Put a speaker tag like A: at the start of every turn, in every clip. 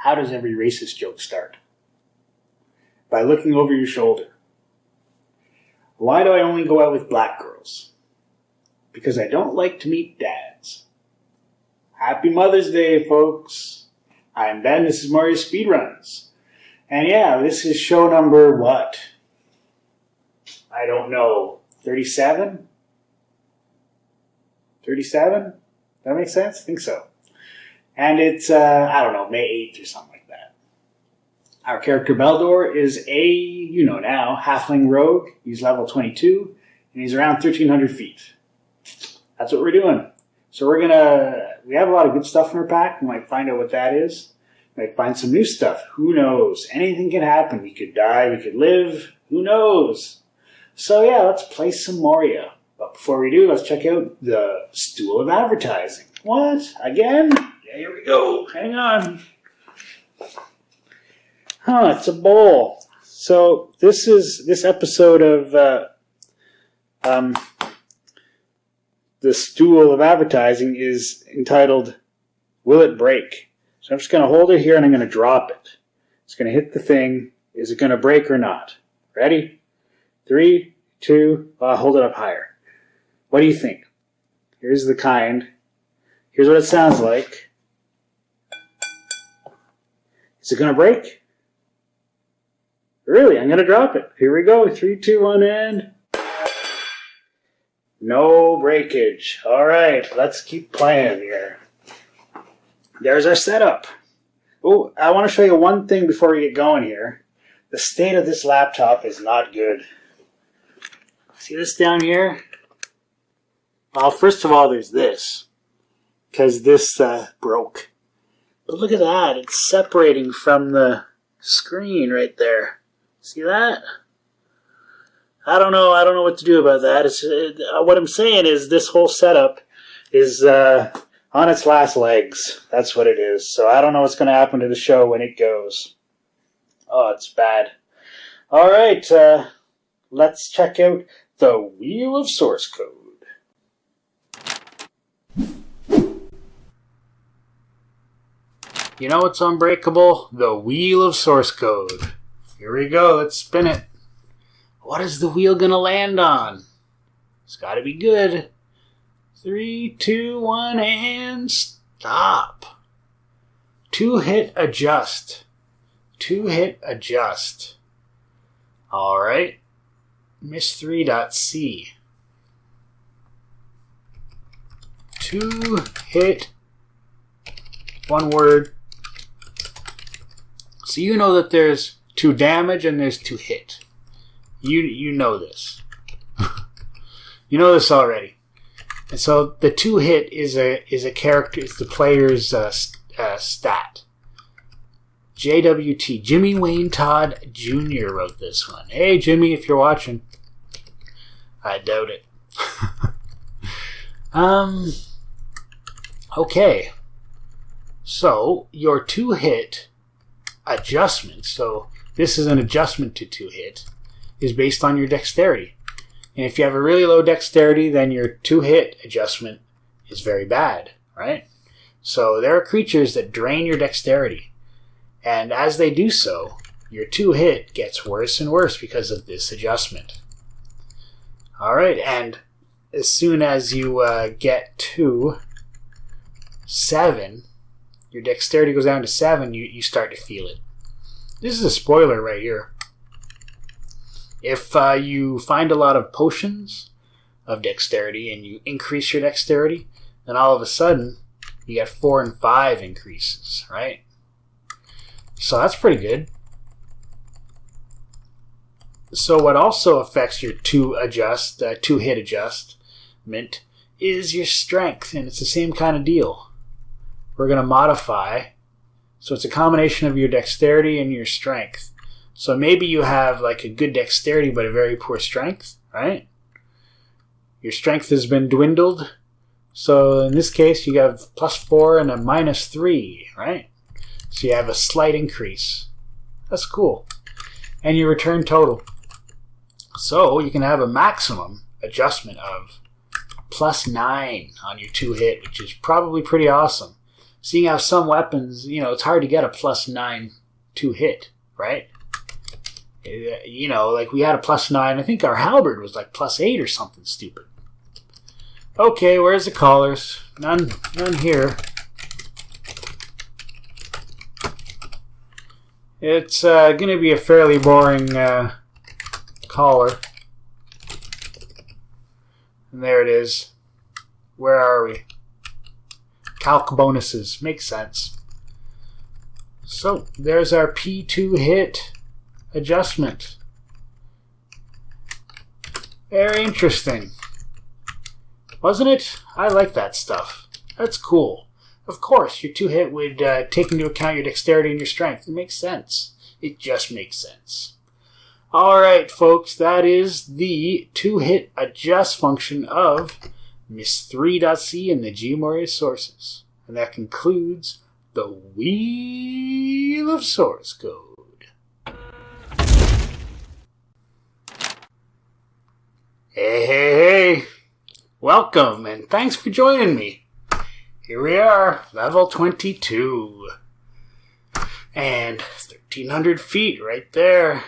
A: how does every racist joke start? By looking over your shoulder. Why do I only go out with black girls? Because I don't like to meet dads. Happy Mother's Day, folks. I'm Ben, this is Moria Speedruns. And yeah, this is show number what? I don't know. 37? 37? That makes sense? I think so. And it's, I don't know, May 8th or something like that. Our character Beldor is a, you know now, halfling-rogue. He's level 22, and he's around 1,300 feet. That's what we're doing. So we have a lot of good stuff in our pack. We might find out what that is. We might find some new stuff. Who knows? Anything can happen. We could die, we could live. Who knows? So yeah, let's play some Moria. But before we do, let's check out the Stool of Advertising. What? Again? Yeah, here we go. Hang on. It's a bowl. So this episode of the Stool of Advertising is entitled Will It Break? So I'm just going to hold it here and I'm going to drop it. It's going to hit the thing. Is it going to break or not? Ready? 3, 2, hold it up higher. What do you think? Here's the kind. Here's what it sounds like. Is it going to break? Really? I'm going to drop it. Here we go. 3, 2, 1, and... no breakage. All right, let's keep playing here. There's our setup. Oh, I want to show you one thing before we get going here. The state of this laptop is not good. See this down here? Well, first of all, there's this. Because this broke. But look at that. It's separating from the screen right there. See that? I don't know what to do about that. What I'm saying is this whole setup is on its last legs. That's what it is. So I don't know what's going to happen to the show when it goes. Oh, it's bad. All right, let's check out the Wheel of Source Code. You know what's unbreakable? The Wheel of Source Code. Here we go. Let's spin it. What is the wheel going to land on? It's got to be good. 3, 2, 1, and stop. 2-hit adjust. 2-hit adjust. All right. Miss3.c. 2-hit. One word. So you know that there's 2 damage and there's 2 hit. You know this. You know this already. And so the 2-hit is a character. It's the player's stat. JWT, Jimmy Wayne Todd Jr. wrote this one. Hey Jimmy, if you're watching. I doubt it. Okay. So your 2-hit adjustment. So this is an adjustment to 2-hit. Is based on your dexterity. And if you have a really low dexterity, then your 2-hit adjustment is very bad, right? So there are creatures that drain your dexterity. And as they do so, your 2-hit gets worse and worse because of this adjustment. Alright, and as soon as you get to 7, your dexterity goes down to 7, you start to feel it. This is a spoiler right here. If you find a lot of potions of dexterity and you increase your dexterity, then all of a sudden you get 4 and 5 increases, right? So that's pretty good. So what also affects your 2-hit adjustment is your strength, and it's the same kind of deal. We're going to modify, so it's a combination of your dexterity and your strength. So maybe you have like a good dexterity but a very poor strength, right? Your strength has been dwindled. So in this case, you have +4 and a -3, right? So you have a slight increase. That's cool. And your return total. So you can have a maximum adjustment of +9 on your 2-hit, which is probably pretty awesome. Seeing how some weapons, it's hard to get a +9 to hit, right? Like we had a +9. I think our halberd was like +8 or something stupid. Okay, where's the collars? None here. It's going to be a fairly boring collar. And there it is. Where are we? Calc bonuses. Makes sense. So, there's our P2 hit adjustment. Very interesting. Wasn't it? I like that stuff. That's cool. Of course, your 2 hit would take into account your dexterity and your strength. It makes sense. It just makes sense. Alright, folks, that is the 2 hit adjust function of Miss3.c and the G Moria sources. And that concludes the Wheel of Source Code. Hey. Welcome, and thanks for joining me. Here we are, level 22. And 1,300 feet right there.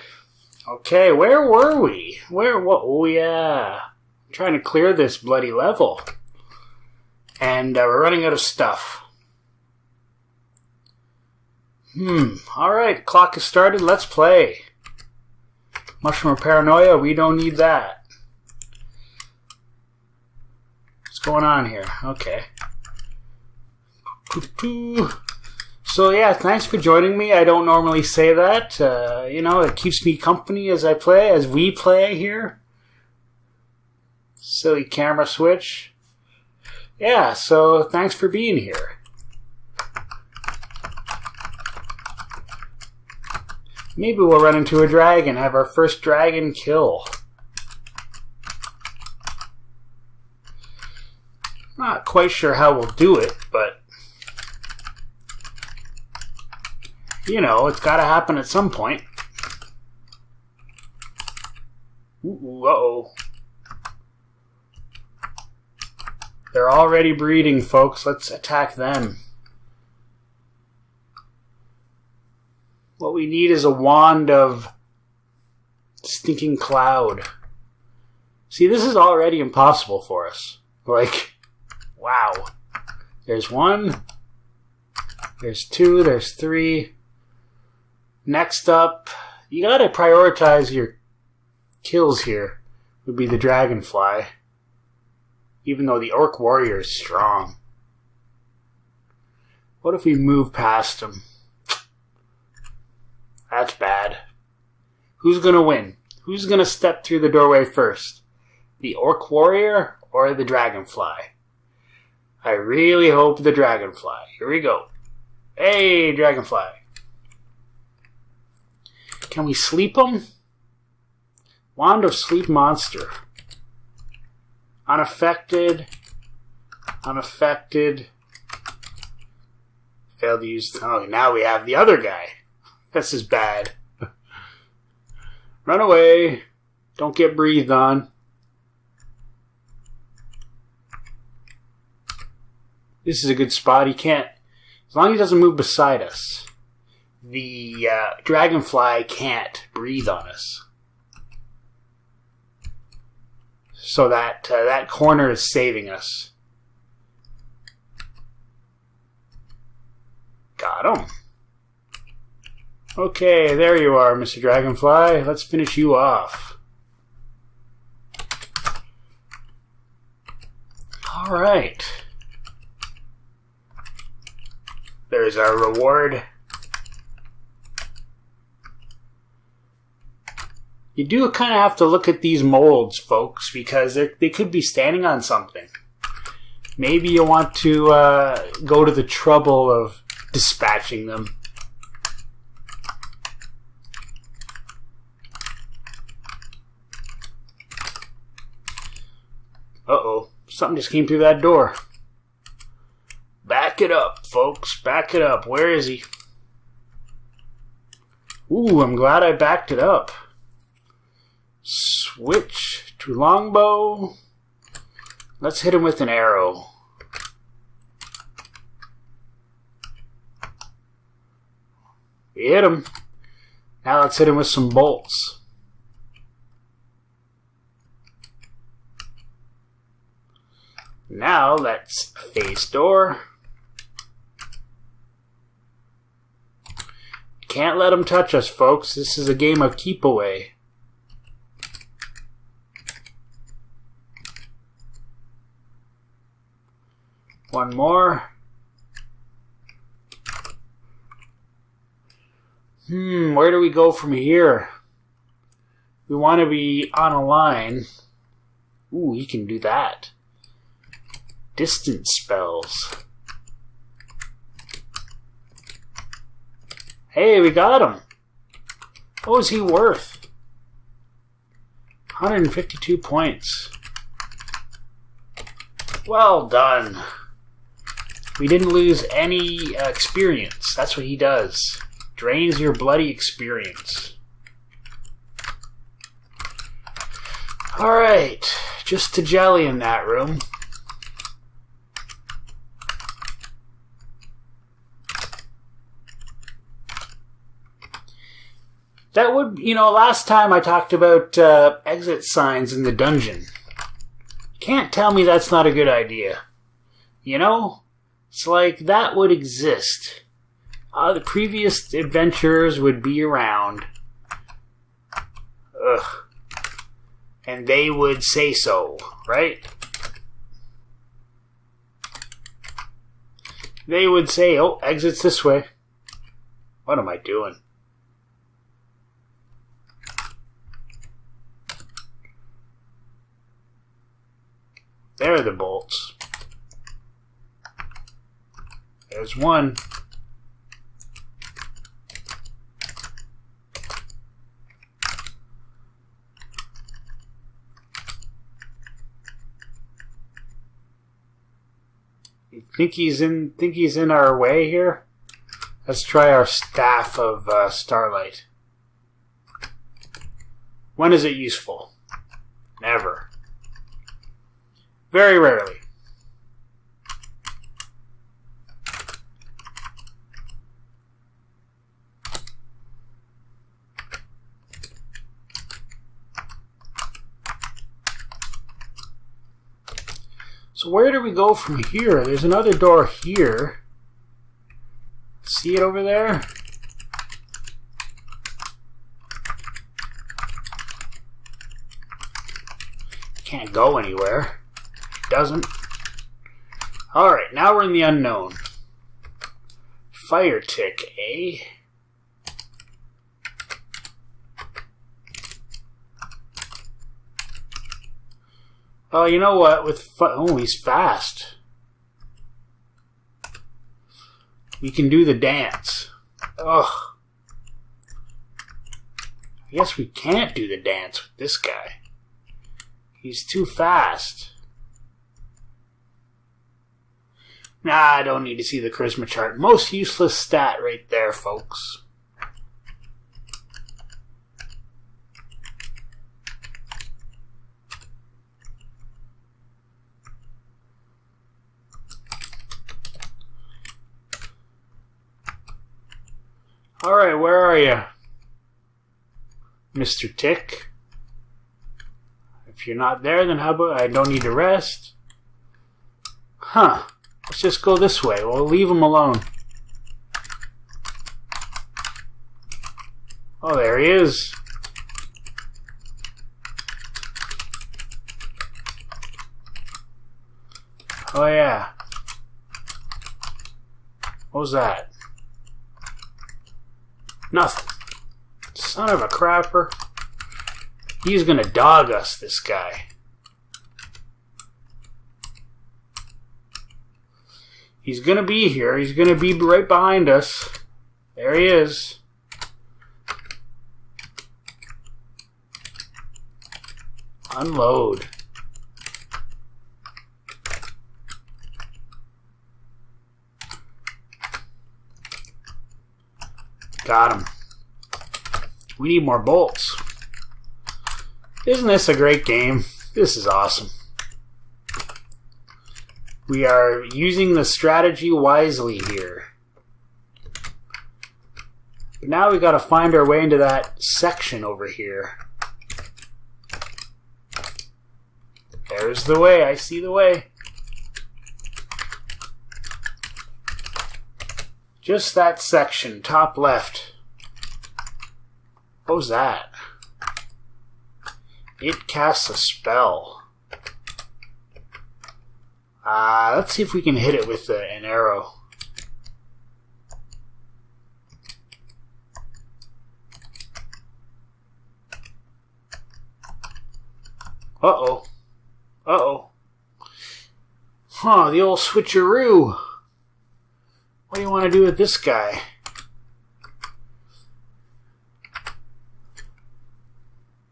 A: Okay, where were we? Oh yeah. I'm trying to clear this bloody level. And we're running out of stuff. Alright, clock has started, let's play. Mushroom of Paranoia, we don't need that. What's going on here? Okay. So yeah, thanks for joining me. I don't normally say that. It keeps me company as we play here. Silly camera switch. Yeah, so thanks for being here. Maybe we'll run into a dragon, have our first dragon kill. Not quite sure how we'll do it, but it's gotta happen at some point. Ooh, uh-oh. They're already breeding, folks. Let's attack them. What we need is a wand of stinking cloud. See, this is already impossible for us. Like, wow. There's 1. There's 2. There's 3. Next up, you gotta prioritize your kills here. Would be the dragonfly. Even though the orc warrior is strong. What if we move past him? That's bad. Who's gonna win? Who's gonna step through the doorway first? The orc warrior or the dragonfly? I really hope the dragonfly. Here we go. Hey, dragonfly. Can we sleep him? Wand of Sleep Monster. Unaffected. Failed to use... Oh, now we have the other guy. This is bad. Run away. Don't get breathed on. This is a good spot. He can't... As long as he doesn't move beside us, the dragonfly can't breathe on us. So that corner is saving us. Got him. Okay, there you are, Mr. Dragonfly. Let's finish you off. Alright. There's our reward. You do kind of have to look at these molds, folks, because they could be standing on something. Maybe you want to go to the trouble of dispatching them. Uh-oh. Something just came through that door. Back it up, folks. Back it up. Where is he? Ooh, I'm glad I backed it up. Switch to longbow. Let's hit him with an arrow. We hit him. Now let's hit him with some bolts. Now let's face door. Can't let him touch us, folks. This is a game of keep away. One more. Where do we go from here? We want to be on a line. Ooh, he can do that. Distance spells. Hey, we got him. What was he worth? 152 points. Well done. We didn't lose any experience. That's what he does. Drains your bloody experience. Alright. Just to jelly in that room. That would, last time I talked about exit signs in the dungeon. Can't tell me that's not a good idea. It's like that would exist. The previous adventurers would be around. Ugh. And they would say so, right? They would say, oh, exit's this way. What am I doing? There are the bolts. There's one. You think he's in our way here? Let's try our staff of starlight. When is it useful? Never. Very rarely. So where do we go from here? There's another door here. See it over there? Can't go anywhere. Doesn't. Alright, now we're in the unknown. Fire tick, eh? Oh, you know what? Oh, he's fast. We can do the dance. Ugh. I guess we can't do the dance with this guy. He's too fast. Nah, I don't need to see the charisma chart. Most useless stat right there, folks. Alright, where are you? Mr. Tick? If you're not there, then how about I don't need to rest? Huh. Let's just go this way. We'll leave him alone. Oh, there he is. Oh, yeah. What was that? Nothing. Son of a crapper. He's gonna dog us, this guy. He's gonna be here. He's gonna be right behind us. There he is. Unload. Got him. We need more bolts. Isn't this a great game? This is awesome. We are using the strategy wisely here. But now we got to find our way into that section over here. There's the way. I see the way. Just that section, top left. What was that? It casts a spell. Let's see if we can hit it with an arrow. Uh-oh. Uh-oh. Huh, the old switcheroo. What do you want to do with this guy?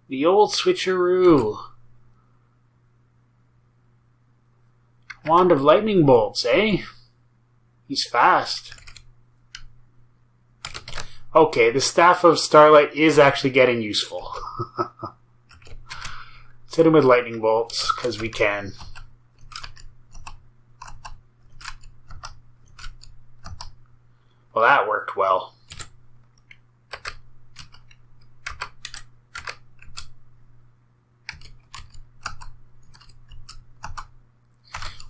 A: The old switcheroo. Wand of lightning bolts, eh? He's fast. Okay, the Staff of Starlight is actually getting useful. Let's hit him with lightning bolts, because we can. Well, that worked well.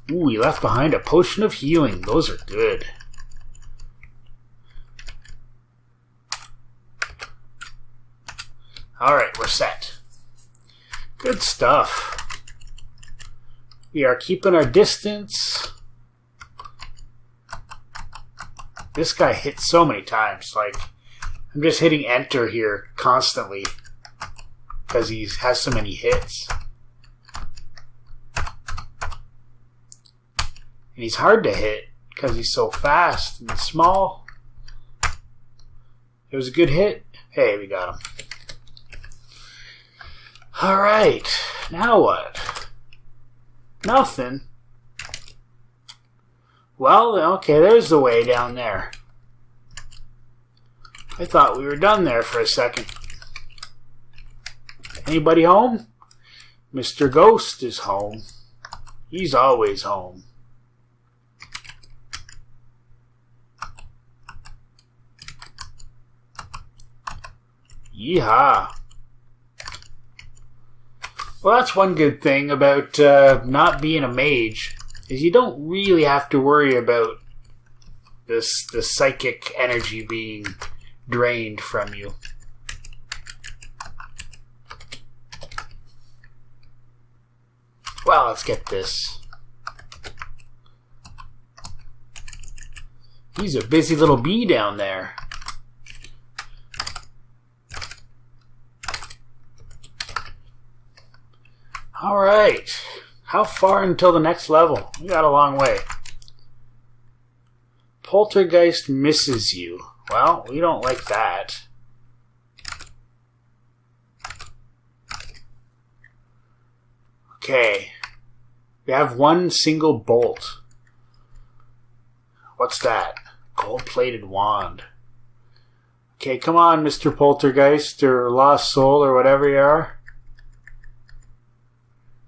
A: Ooh, he left behind a potion of healing. Those are good. Alright, we're set. Good stuff. We are keeping our distance. This guy hits so many times. Like, I'm just hitting enter here constantly because he has so many hits. And he's hard to hit because he's so fast and small. It was a good hit. Hey, we got him. Alright, now what? Nothing. Well, okay, there's the way down there. I thought we were done there for a second. Anybody home? Mr. Ghost is home. He's always home. Yeehaw. Well, that's one good thing about not being a mage, is you don't really have to worry about the psychic energy being drained from you. Well, let's get this. He's a busy little bee down there. Alright, how far until the next level? We got a long way. Poltergeist misses you. Well, we don't like that. Okay, we have one single bolt. What's that? Gold-plated wand. Okay, come on, Mr. Poltergeist, or Lost Soul, or whatever you are.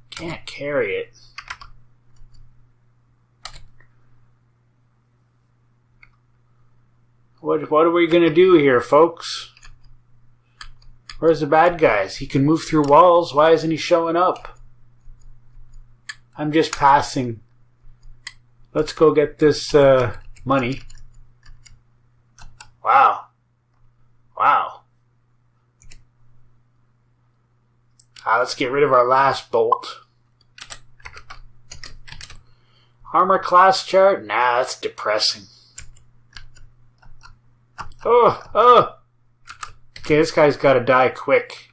A: Can't carry it. What are we gonna do here, folks? Where's the bad guys? He can move through walls. Why isn't he showing up? I'm just passing. Let's go get this money. Wow. Wow. Let's get rid of our last bolt. Armor class chart? Nah, that's depressing. Oh! Okay, this guy's gotta die quick.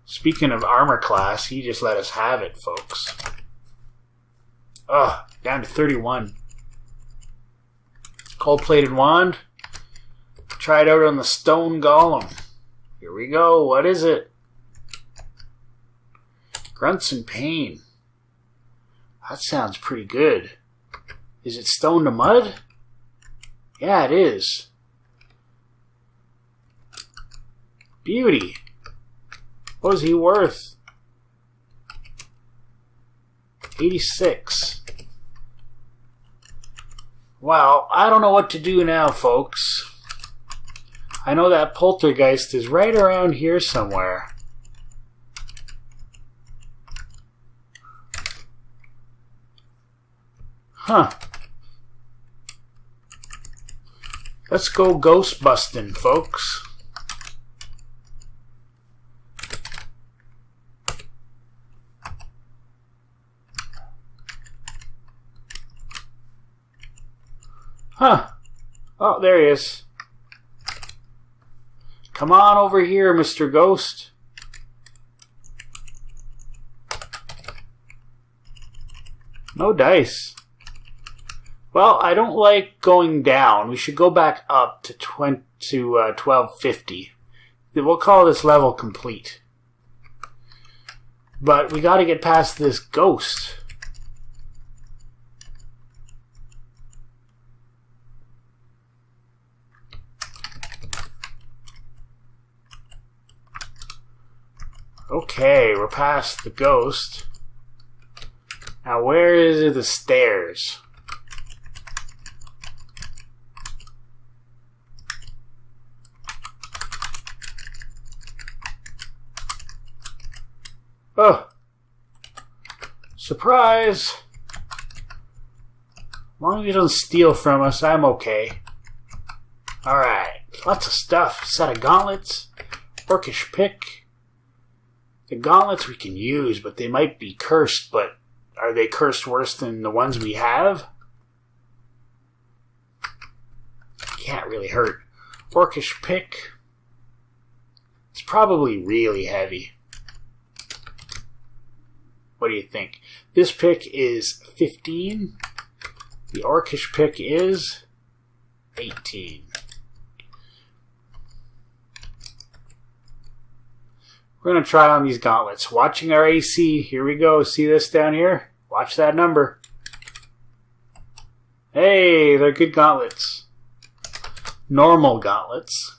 A: Speaking of armor class, he just let us have it, folks. Down to 31. Gold-plated wand. Try it out on the stone golem. Here we go. What is it? Grunts and pain. That sounds pretty good. Is it stone to mud? Yeah, it is. Beauty. What is he worth? 86. Well, I don't know what to do now, folks. I know that poltergeist is right around here somewhere. Huh. Let's go ghost busting, folks. Huh. Oh, there he is. Come on over here, Mr. Ghost. No dice. Well, I don't like going down. We should go back up to 1250. We'll call this level complete. But we got to get past this ghost. Okay, we're past the ghost. Now, where is the stairs? Oh, surprise! As long as he doesn't steal from us, I'm okay. Alright, lots of stuff. Set of gauntlets, orcish pick. The gauntlets we can use, but they might be cursed, but are they cursed worse than the ones we have? Can't really hurt. Orcish pick. It's probably really heavy. What do you think? This pick is 15. The orcish pick is 18. We're going to try on these gauntlets. Watching our AC. Here we go. See this down here? Watch that number. Hey, they're good gauntlets. Normal gauntlets.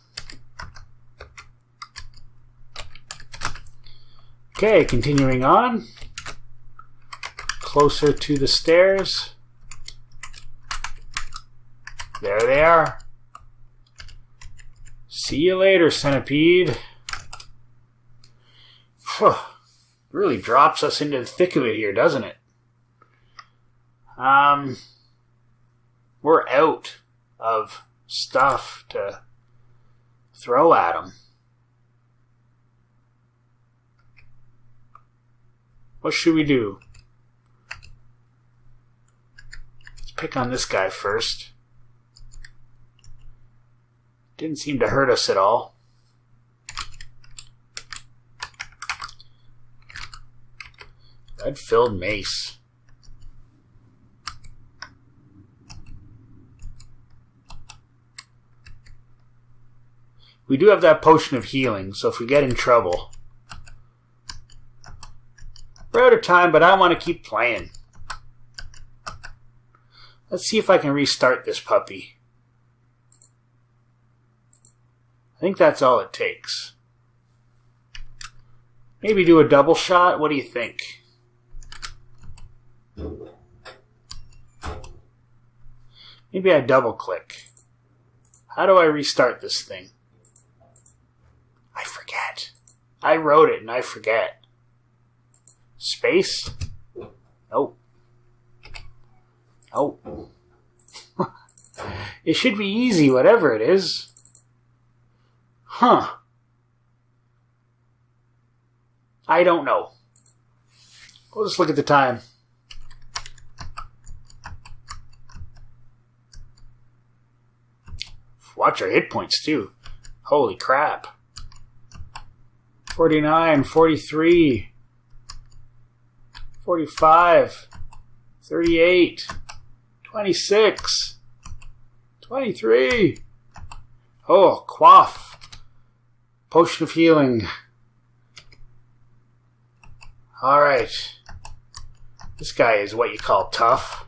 A: Okay, continuing on. Closer to the stairs. There they are. See you later, centipede. Really drops us into the thick of it here, doesn't it? We're out of stuff to throw at him. What should we do? Let's pick on this guy first. Didn't seem to hurt us at all. Lead-filled mace. We do have that potion of healing, so if we get in trouble... We're out of time, but I want to keep playing. Let's see if I can restart this puppy. I think that's all it takes. Maybe do a double shot? What do you think? Maybe I double click. How do I restart this thing? I forget. I wrote it and I forget. Space? Nope. Nope. It should be easy, whatever it is. Huh. I don't know. We'll just look at the time. Watch our hit points, too. Holy crap. 49, 43, 45, 38, 26, 23. Oh, quaff. Potion of healing. Alright. This guy is what you call tough.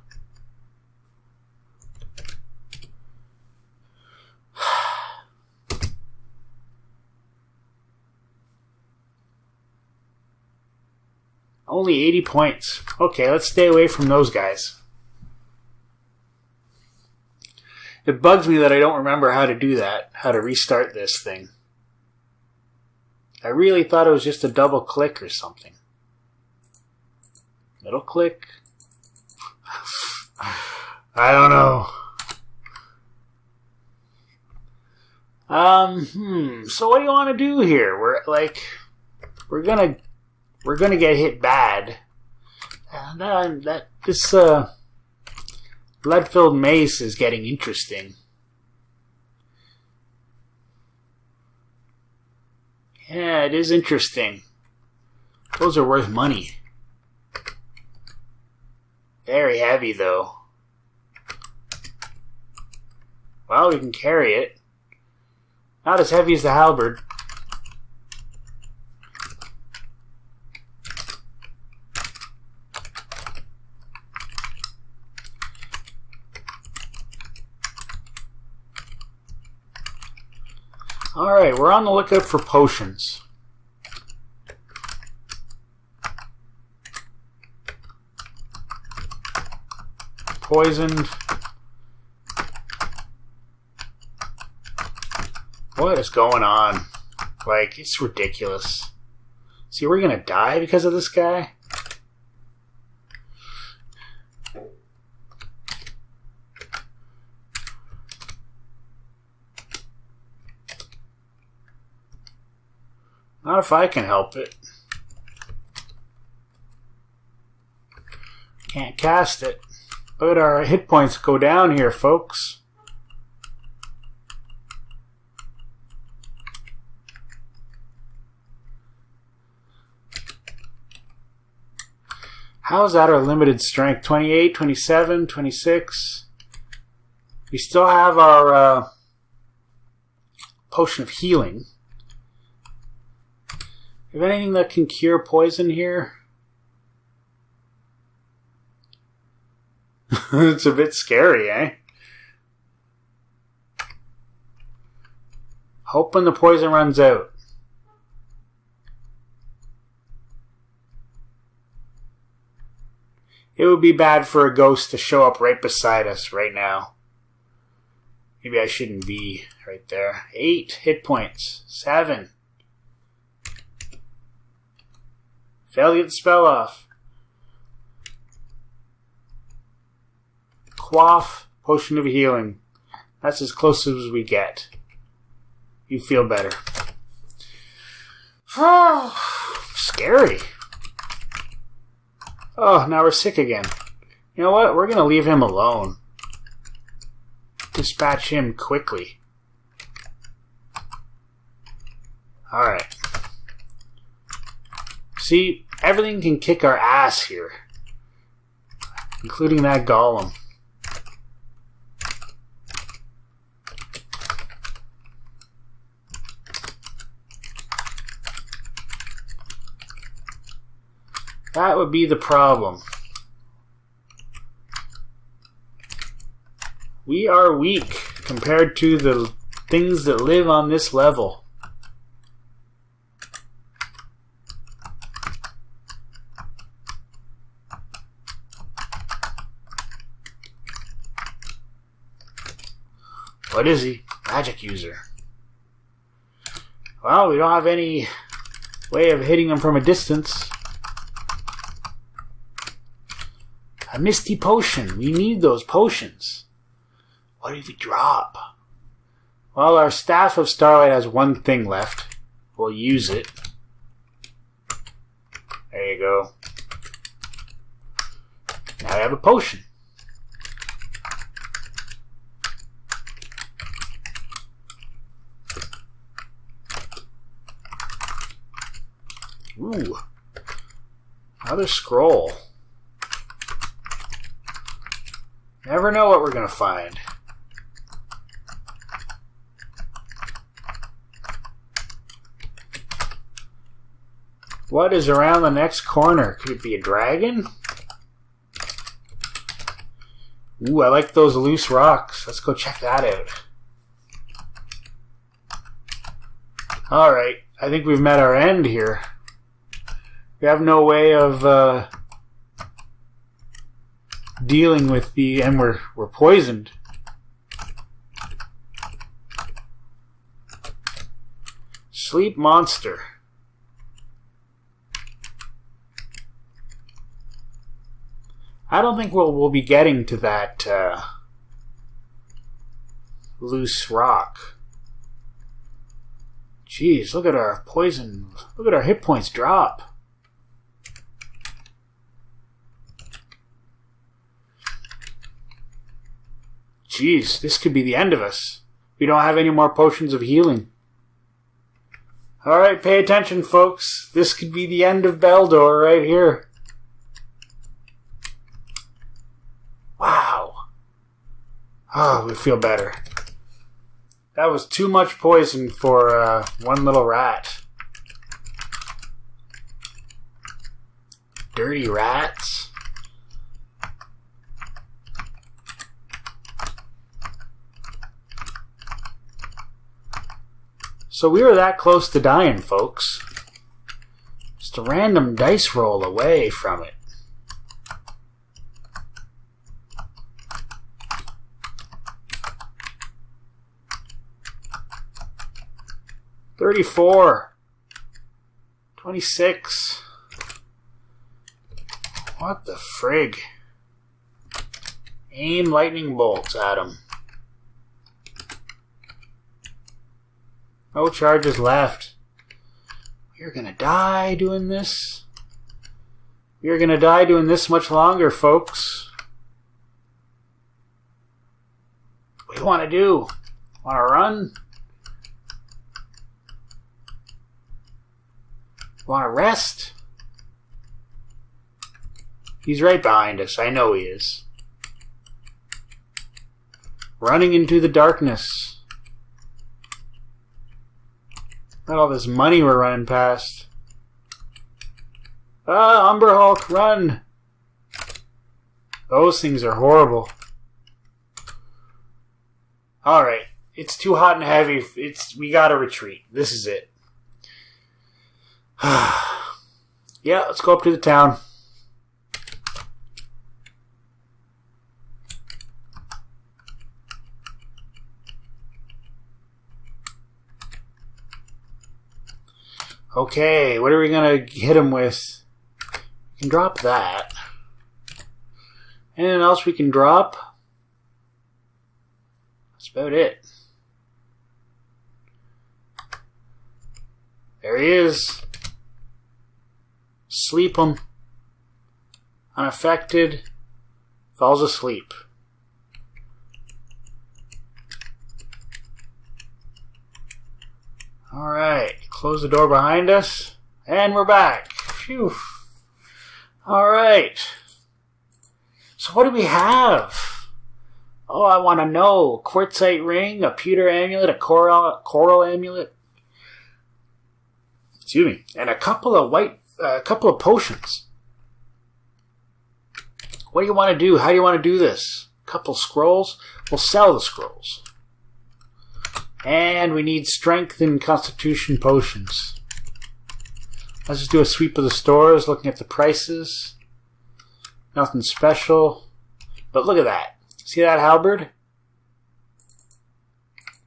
A: Only 80 points. Okay, let's stay away from those guys. It bugs me that I don't remember how to do that, how to restart this thing. I really thought it was just a double click or something. Middle click? I don't know. So what do you want to do here? We're gonna get hit bad. This lead-filled mace is getting interesting. Yeah, it is interesting. Those are worth money. Very heavy, though. Well, we can carry it. Not as heavy as the halberd. Alright, we're on the lookout for potions. Poisoned. What is going on? Like, it's ridiculous. See, we're gonna die because of this guy? Not if I can help it. Can't cast it. But our hit points go down here, folks. How is that our limited strength? 28, 27, 26. We still have our potion of healing. Have anything that can cure poison here? It's a bit scary, eh? Hoping the poison runs out. It would be bad for a ghost to show up right beside us right now. Maybe I shouldn't be right there. 8 hit points. 7. Fail to get the spell off. Quaff, potion of healing. That's as close as we get. You feel better. Oh, scary. Oh, now we're sick again. You know what? We're going to leave him alone. Dispatch him quickly. Alright. See, everything can kick our ass here. Including that golem. That would be the problem. We are weak compared to the things that live on this level. What is he? Magic user. Well, we don't have any way of hitting him from a distance. A misty potion. We need those potions. What if we drop? Well, our Staff of Starlight has one thing left. We'll use it. There you go. Now we have a potion. Ooh. Another scroll. Never know what we're going to find. What is around the next corner? Could it be a dragon? Ooh, I like those loose rocks. Let's go check that out. Alright, I think we've met our end here. We have no way of dealing with the... and we're poisoned. Sleep monster. I don't think we'll be getting to that loose rock. Jeez, look at our poison. Look at our hit points drop. Jeez, this could be the end of us. We don't have any more potions of healing. Alright, pay attention, folks. This could be the end of Beldor right here. Wow. Oh, we feel better. That was too much poison for one little rat. Dirty rats. So we were that close to dying, folks. Just a random dice roll away from it. $34. $26. What the frig? Aim lightning bolts at him. No charges left. We're gonna die doing this. We're gonna die doing this much longer, folks. What do you want to do? Want to run? Want to rest? He's right behind us. I know he is. Running into the darkness. Not all this money we're running past. Ah, Umber Hulk, run! Those things are horrible. Alright, it's too hot and heavy. We gotta retreat. This is it. Yeah, let's go up to the town. Okay, what are we going to hit him with? We can drop that. Anything else we can drop? That's about it. There he is. Sleep him. Unaffected. Falls asleep. Alright, close the door behind us, and we're back. Phew. Alright. So what do we have? Oh, I want to know. Quartzite ring, a pewter amulet, a coral amulet. Excuse me. And a couple of potions. What do you want to do? How do you want to do this? A couple scrolls? We'll sell the scrolls. And we need strength and constitution potions. Let's just do a sweep of the stores, looking at the prices. Nothing special. But look at that. See that halberd?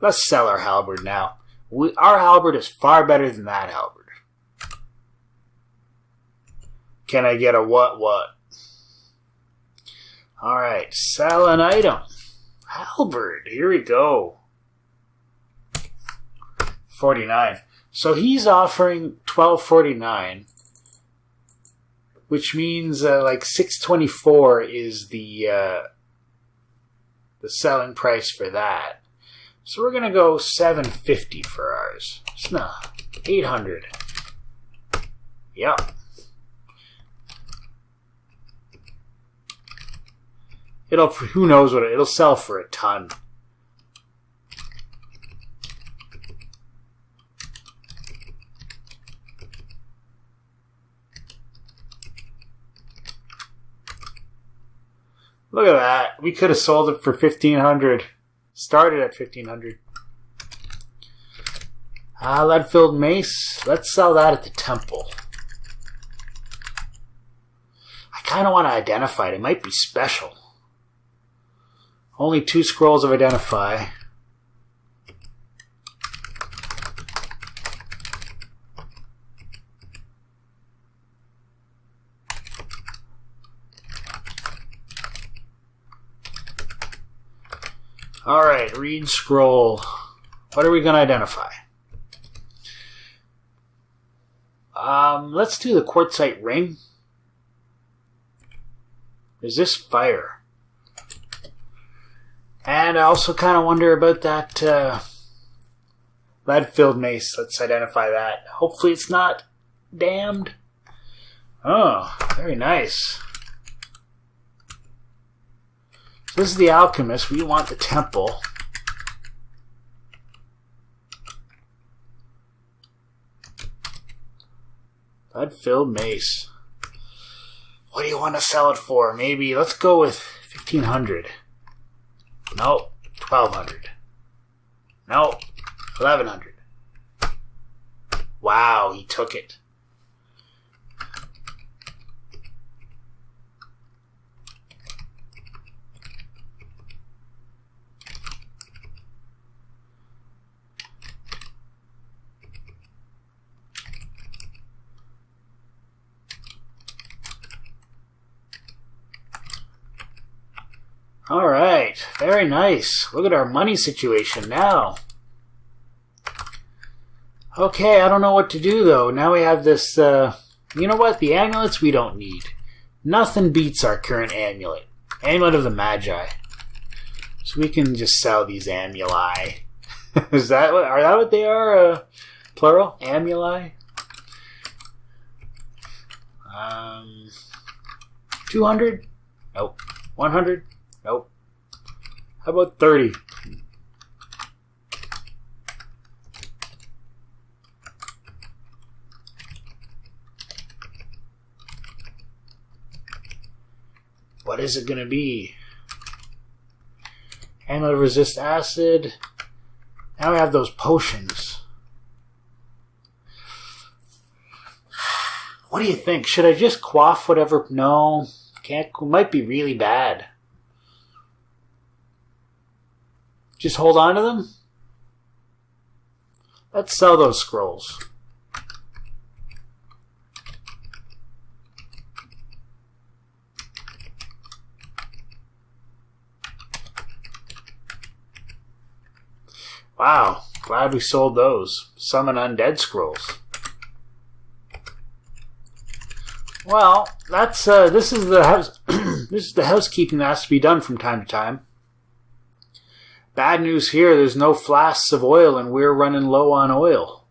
A: Let's sell our halberd now. Our halberd is far better than that halberd. Can I get a what? Alright, sell an item. Halberd, here we go. 49. So he's offering $12.49, which means like $6.24 is the selling price for that. So we're gonna go $7.50 for ours. It's not $800. Yep. Who knows what it'll sell for a ton. Look at that. We could have sold it for $1,500. Started at $1,500. Lead-filled mace. Let's sell that at the temple. I kind of want to identify it. It might be special. Only 2 scrolls of identify. Alright, read scroll. What are we going to identify? Let's do the quartzite ring. Is this fire? And I also kind of wonder about that lead-filled mace. Let's identify that. Hopefully it's not damned. Oh, very nice. So this is the alchemist. We want the temple. Lead-filled mace. What do you want to sell it for? Maybe, let's go with 1,500. No, 1,200. No, 1,100. Wow, he took it. Alright, very nice. Look at our money situation now. Okay, I don't know what to do though. Now we have this, you know what? The amulets we don't need. Nothing beats our current amulet. Amulet of the Magi. So we can just sell these amuli. Is that what they are? Plural? Amuli? 200? Nope. 100? Nope. How about 30? What is it going to be? Amulet of resist acid. Now we have those potions. What do you think? Should I just quaff whatever? No. Can't. Might be really bad. Just hold on to them? Let's sell those scrolls. Wow, glad we sold those. Summon undead scrolls. Well, that's this is the house this is the housekeeping that has to be done from time to time. Bad news here, there's no flasks of oil and we're running low on oil.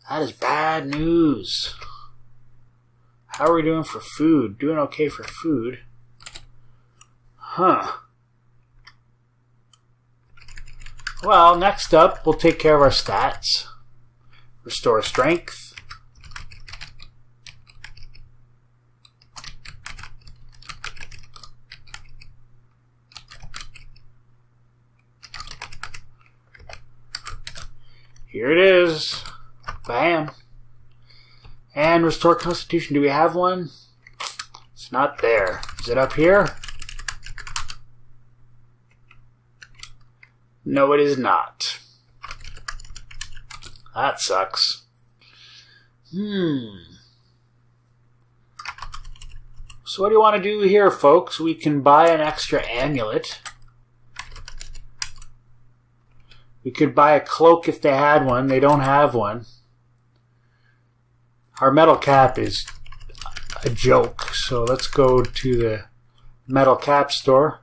A: That is bad news. How are we doing for food? Doing okay for food. Huh. Well, next up, we'll take care of our stats. Restore strength. Here it is. Bam. And restore constitution. Do we have one? It's not there. Is it up here? No, it is not. That sucks. So what do you want to do here, folks? We can buy an extra amulet. We could buy a cloak if they had one. They don't have one. Our metal cap is a joke. So let's go to the metal cap store.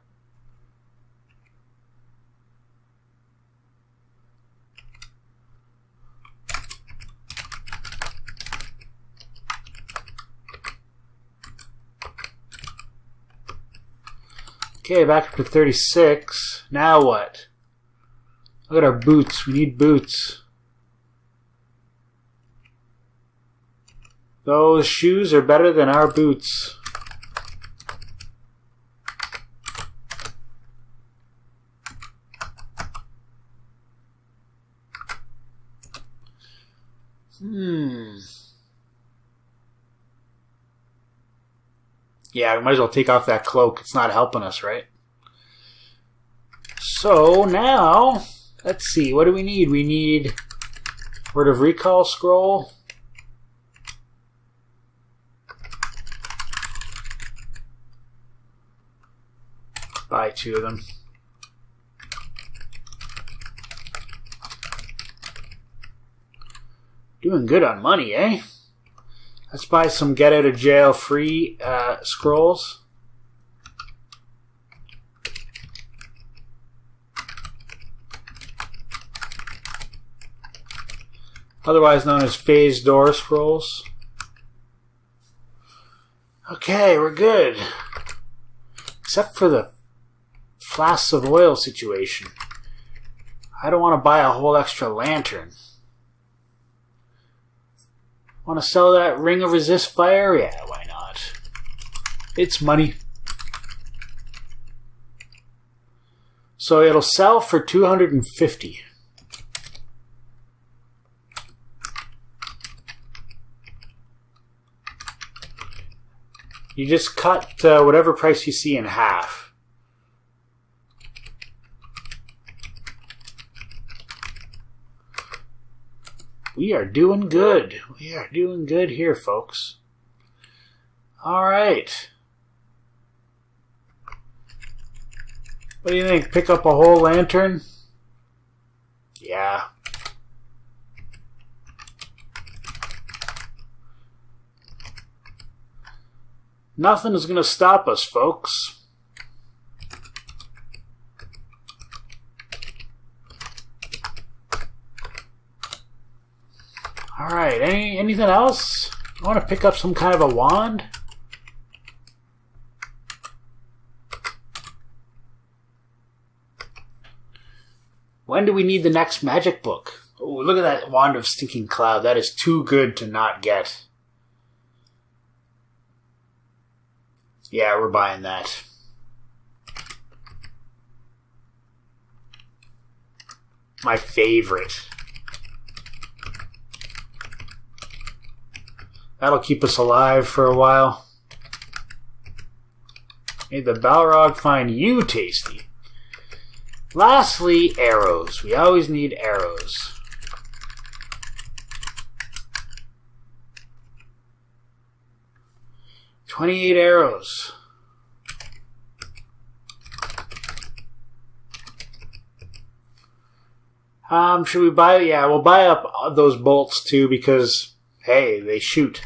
A: Okay, back up to 36. Now what? Look at our boots. We need boots. Those shoes are better than our boots. Yeah, we might as well take off that cloak. It's not helping us, right? So now, let's see. What do we need? We need Word of Recall scroll. Buy 2 of them. Doing good on money, eh? Let's buy some get out of jail free scrolls. Otherwise known as phase door scrolls. Okay, we're good. Except for the flasks of oil situation. I don't want to buy a whole extra lantern. Want to sell that ring of resist fire? Yeah, why not? It's money. So it'll sell for 250. You just cut whatever price you see in half. We are doing good. We are doing good here, folks. All right. What do you think? Pick up a whole lantern? Yeah. Nothing is going to stop us, folks. Alright, anything else? I want to pick up some kind of a wand? When do we need the next magic book? Oh, look at that Wand of Stinking Cloud. That is too good to not get. Yeah, we're buying that. My favorite. That'll keep us alive for a while. May the Balrog find you tasty. Lastly, arrows. We always need arrows. $28 arrows. Should we buy? Yeah, we'll buy up those bolts too because, hey, they shoot.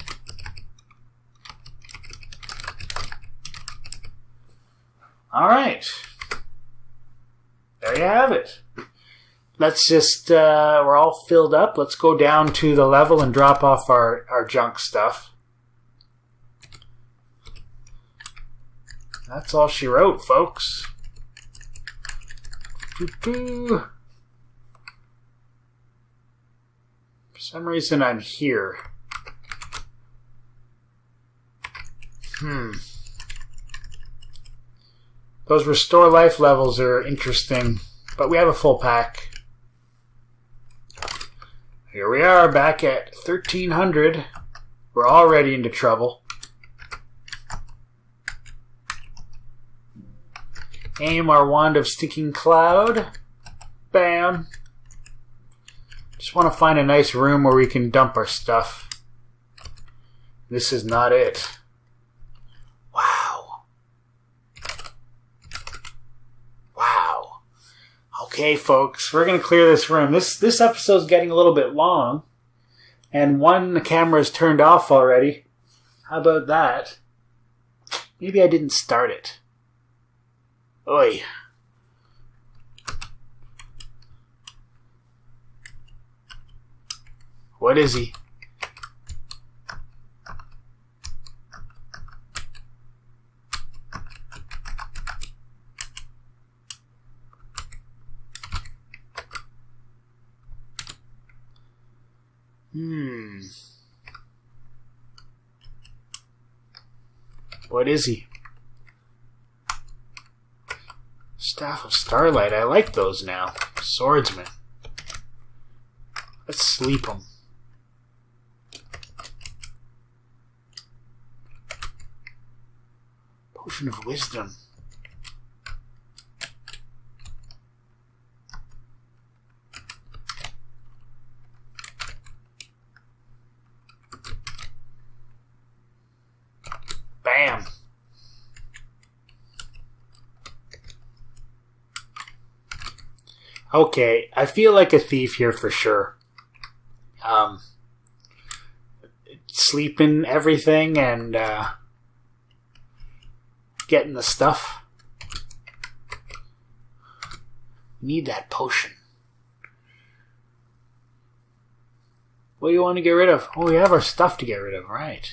A: All right. There you have it. Let's just, we're all filled up. Let's go down to the level and drop off our junk stuff. That's all she wrote, folks. For some reason I'm here. Those restore life levels are interesting, but we have a full pack. Here we are, back at 1300. We're already into trouble. Aim our Wand of Stinking Cloud. Bam. Just want to find a nice room where we can dump our stuff. This is not it. Wow. Wow. Okay, folks, we're going to clear this room. This episode's getting a little bit long. And one camera is turned off already. How about that? Maybe I didn't start it. Oi. What is he? What is he? Staff of Starlight. I like those now. Swordsman. Let's sleep him. Potion of Wisdom. Bam. Okay, I feel like a thief here for sure. sleeping everything and getting the stuff. Need that potion. What do you want to get rid of? Oh, we have our stuff to get rid of, right.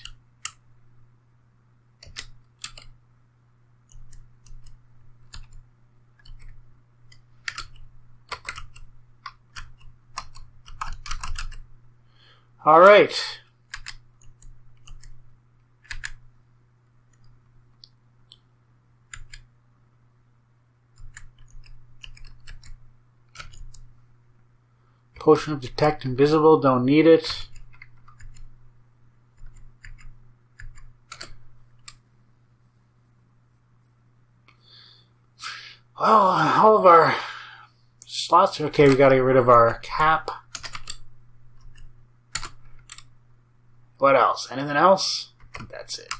A: Alright. Potion of Detect Invisible, don't need it. Well, all of our slots are okay. We gotta get rid of our cap. What else? Anything else? That's it.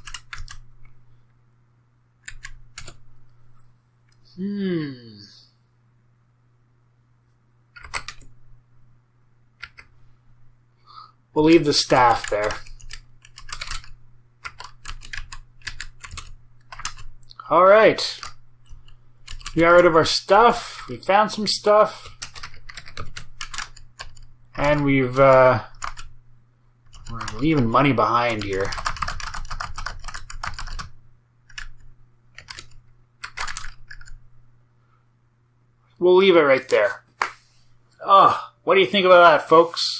A: We'll leave the staff there. Alright. We got rid of our stuff. We found some stuff. And we're leaving money behind here. We'll leave it right there. Oh, what do you think about that, folks?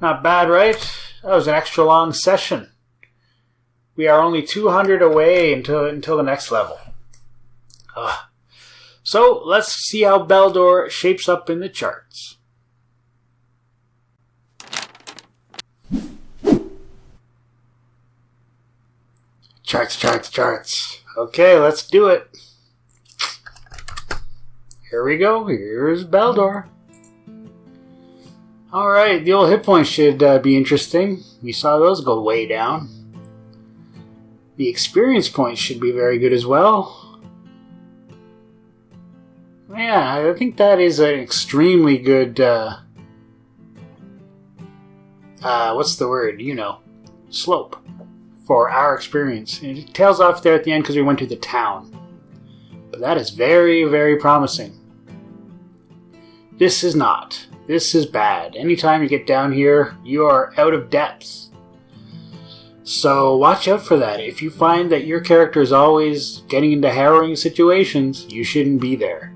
A: Not bad, right? That was an extra long session. We are only 200 away until the next level. So, let's see how Beldor shapes up in the charts. Charts. Okay, let's do it. Here we go. Here's Beldor. Alright, the old hit points should be interesting. We saw those go way down. The experience points should be very good as well. Yeah, I think that is an extremely good, what's the word? You know, slope for our experience. And it tails off there at the end because we went to the town. But that is very, very promising. This is not. This is bad. Anytime you get down here, you are out of depth. So watch out for that. If you find that your character is always getting into harrowing situations, you shouldn't be there.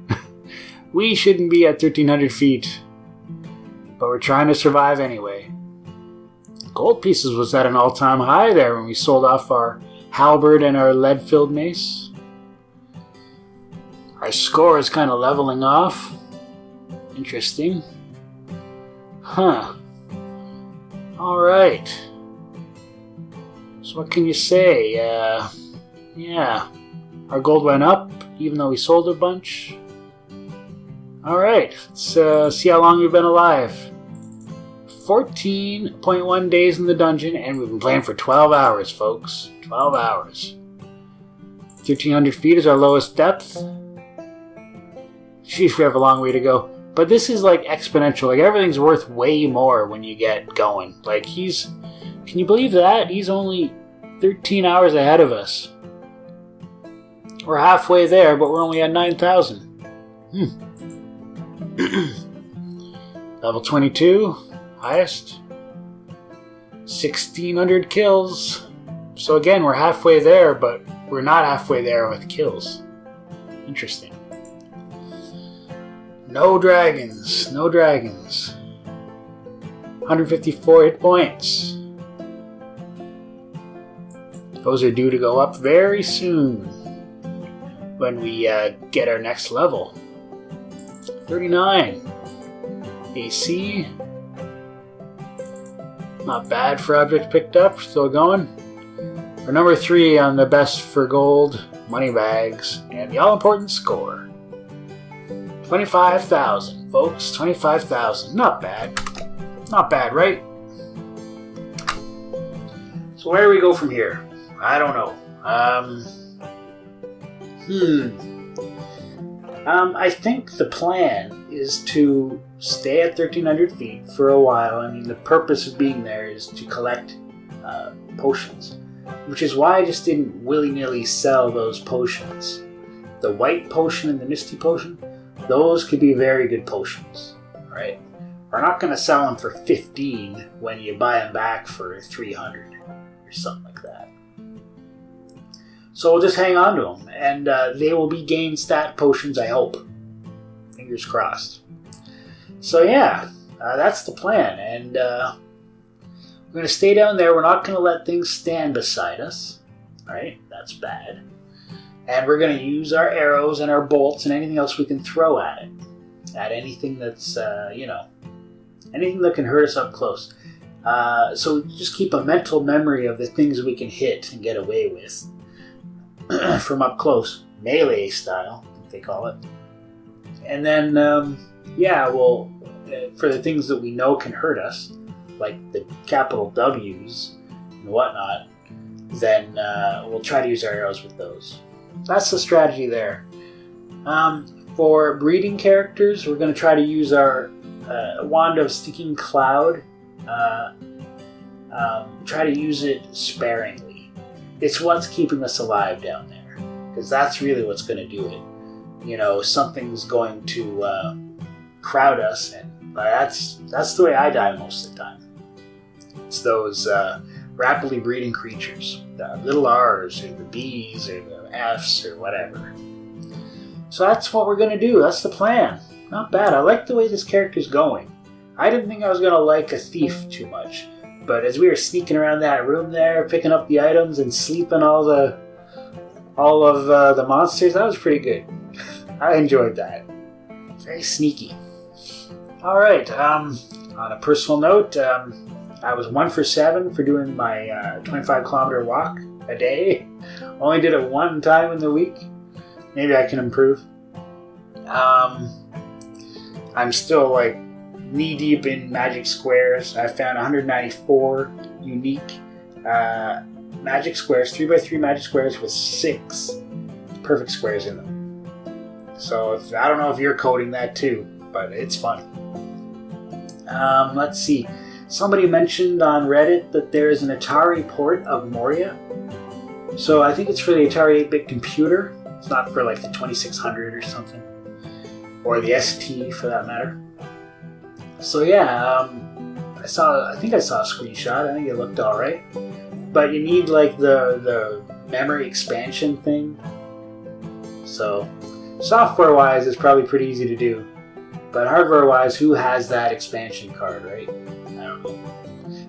A: We shouldn't be at 1,300 feet. But we're trying to survive anyway. Gold pieces was at an all-time high there when we sold off our halberd and our lead-filled mace. Our score is kind of leveling off. Interesting. Huh. Alright. So what can you say? Yeah. Our gold went up, even though we sold a bunch. Alright. Let's see how long we've been alive. 14.1 days in the dungeon, and we've been playing for 12 hours, folks. 12 hours. 1,300 feet is our lowest depth. Sheesh, we have a long way to go. But this is like exponential. Like everything's worth way more when you get going. Like can you believe that? He's only 13 hours ahead of us. We're halfway there, but we're only at 9,000. Level 22, highest. 1,600 kills. So again, we're halfway there, but we're not halfway there with kills. Interesting. No dragons. 154 hit points. Those are due to go up very soon when we get our next level. 39. AC. Not bad for objects picked up. Still going. We're number 3 on the best for gold, money bags, and the all-important score. 25,000, folks. 25,000. Not bad. Not bad, right? So where do we go from here? I don't know. I think the plan is to stay at 1,300 feet for a while. I mean, the purpose of being there is to collect potions, which is why I just didn't willy-nilly sell those potions. The white potion and the misty potion, those could be very good potions, right? We're not going to sell them for 15 when you buy them back for 300 or something like that. So we'll just hang on to them, and they will be gain stat potions, I hope. Fingers crossed. So yeah, that's the plan, and we're going to stay down there. We're not going to let things stand beside us, right? That's bad. And we're going to use our arrows and our bolts and anything else we can throw at it. At anything that's, anything that can hurt us up close. So just keep a mental memory of the things we can hit and get away with from up close. Melee style, I think they call it. And then, well, for the things that we know can hurt us, like the capital W's and whatnot, then we'll try to use our arrows with those. That's the strategy there. For breeding characters, we're going to try to use our Wand of Sticking Cloud. Try to use it sparingly. It's what's keeping us alive down there, because that's really what's going to do it. You know, something's going to crowd us, and that's the way I die most of the time. It's those rapidly breeding creatures, the little R's or the B's or the F's or whatever. So that's what we're going to do. That's the plan. Not bad. I like the way this character's going. I didn't think I was going to like a thief too much, but as we were sneaking around that room there, picking up the items and sleeping all of the monsters, that was pretty good. I enjoyed that. Very sneaky. All right. On a personal note, I was 1 for 7 for doing my 25-kilometer walk a day. Only did it one time in the week. Maybe I can improve. I'm still like knee-deep in magic squares. I found 194 unique magic squares, 3x3 magic squares with 6 perfect squares in them. So I don't know if you're coding that too, but it's fun. Let's see. Somebody mentioned on Reddit that there is an Atari port of Moria. So I think it's for the Atari 8-bit computer. It's not for like the 2600 or something. Or the ST for that matter. So yeah, I think I saw a screenshot. I think it looked alright. But you need like the memory expansion thing. So software-wise, it's probably pretty easy to do. But hardware-wise, who has that expansion card, right? I don't know.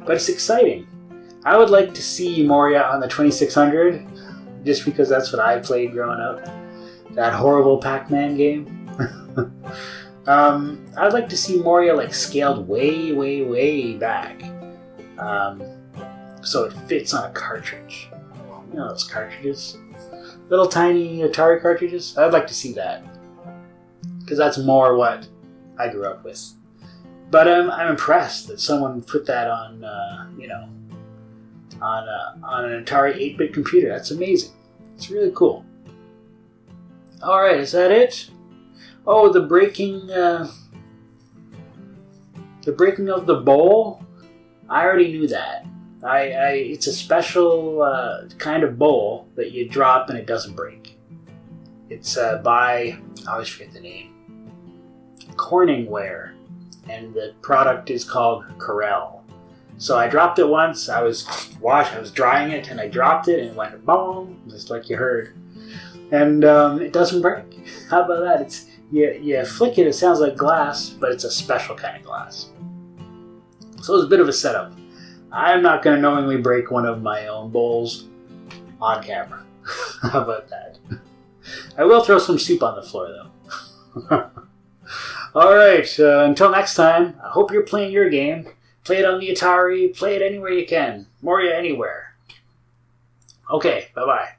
A: But it's exciting. I would like to see Moria on the 2600, just because that's what I played growing up. That horrible Pac-Man game. I'd like to see Moria like scaled way, way, way back. So it fits on a cartridge. You know those cartridges? Little tiny Atari cartridges? I'd like to see that. Because that's more what I grew up with. But I'm impressed that someone put that on, on an Atari 8-bit computer. That's amazing. It's really cool. All right, is that it? Oh, the breaking of the bowl. I already knew that. It's a special kind of bowl that you drop and it doesn't break. It's by, I always forget the name, Corningware, and the product is called Corel. So I dropped it once. I was drying it, and I dropped it, and it went boom, just like you heard. And it doesn't break. How about that? It's you flick it, it sounds like glass, but it's a special kind of glass. So it's a bit of a setup. I'm not going to knowingly break one of my own bowls on camera. How about that? I will throw some soup on the floor, though. All right, until next time, I hope you're playing your game. Play it on the Atari, play it anywhere you can. Moria anywhere. Okay, bye-bye.